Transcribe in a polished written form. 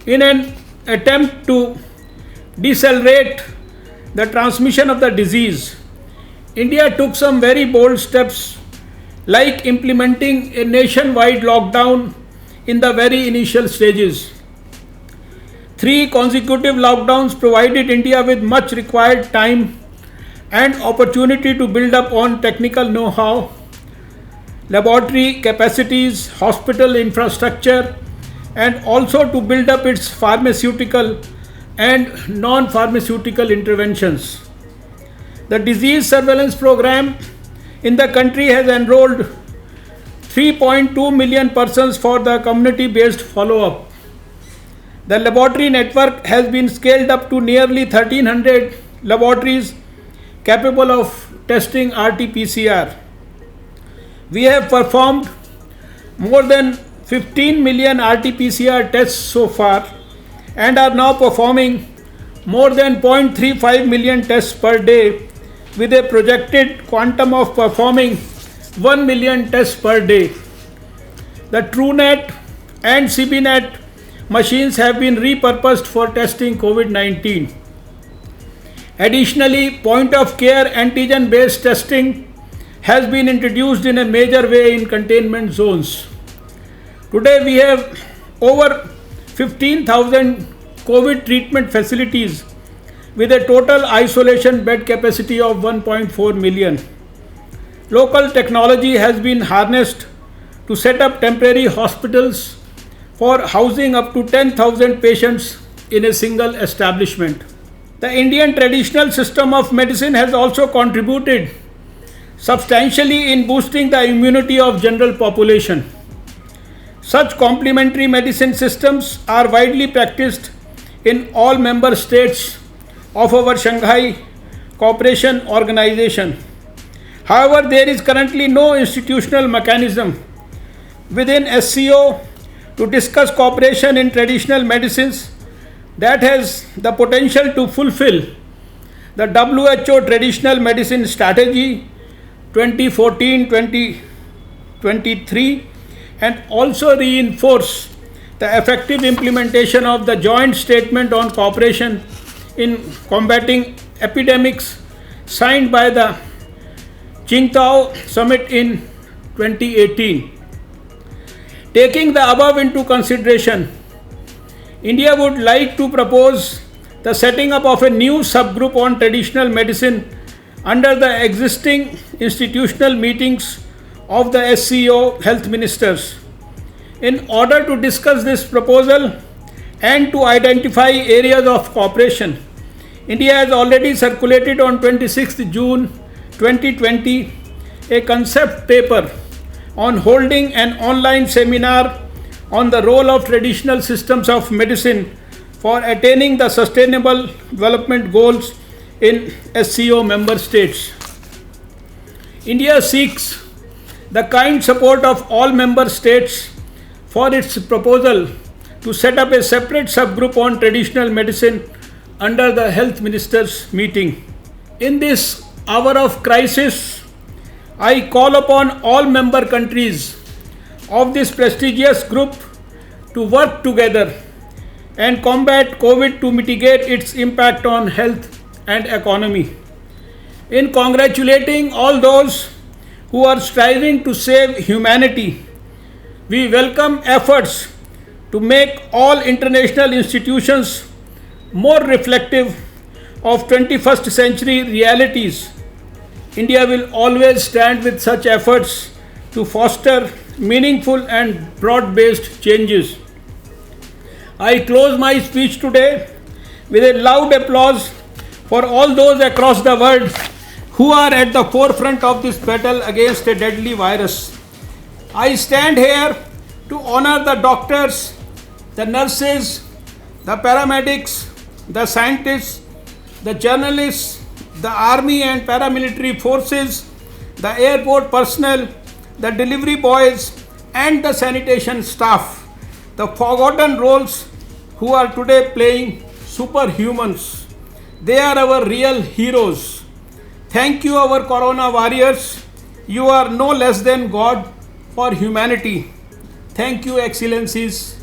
In an attempt to decelerate the transmission of the disease, India took some very bold steps like implementing a nationwide lockdown in the very initial stages. 3 consecutive lockdowns provided India with much required time and opportunity to build up on technical know-how, laboratory capacities, hospital infrastructure, and also to build up its pharmaceutical and non-pharmaceutical interventions. The disease surveillance program in the country has enrolled 3.2 million persons for the community-based follow-up. The laboratory network has been scaled up to nearly 1300 laboratories capable of testing RT-PCR. We have performed more than 15 million RT-PCR tests so far and are now performing more than 0.35 million tests per day with a projected quantum of performing 1 million tests per day. The TrueNet and CBNet machines have been repurposed for testing COVID-19. Additionally, point-of-care antigen-based testing has been introduced in a major way in containment zones. Today we have over 15,000 COVID treatment facilities with a total isolation bed capacity of 1.4 million. Local technology has been harnessed to set up temporary hospitals for housing up to 10,000 patients in a single establishment. The Indian traditional system of medicine has also contributed substantially in boosting the immunity of general population. Such complementary medicine systems are widely practiced in all member states of our Shanghai Cooperation Organization. However, there is currently no institutional mechanism within SCO to discuss cooperation in traditional medicines that has the potential to fulfill the WHO Traditional Medicine Strategy 2014-2023 and also reinforce the effective implementation of the joint statement on cooperation in combating epidemics signed by the Qingdao Summit in 2018. Taking the above into consideration, India would like to propose the setting up of a new subgroup on traditional medicine under the existing institutional meetings of the SCO health ministers. In order to discuss this proposal and to identify areas of cooperation, India has already circulated on 26th June 2020 a concept paper on holding an online seminar on the role of traditional systems of medicine for attaining the sustainable development goals in SCO member states. India seeks the kind support of all member states for its proposal to set up a separate subgroup on traditional medicine under the health ministers meeting. In this hour of crisis, I call upon all member countries of this prestigious group to work together and combat COVID to mitigate its impact on health and economy. In congratulating all those who are striving to save humanity, we welcome efforts to make all international institutions more reflective of 21st century realities. India will always stand with such efforts to foster meaningful and broad-based changes. I close my speech today with a loud applause for all those across the world who are at the forefront of this battle against a deadly virus. I stand here to honor the doctors, the nurses, the paramedics, the scientists, the journalists, the army and paramilitary forces, the airport personnel, the delivery boys and the sanitation staff, the forgotten roles who are today playing superhumans. They are our real heroes. Thank you, our Corona warriors. You are no less than God for humanity. Thank you, Excellencies.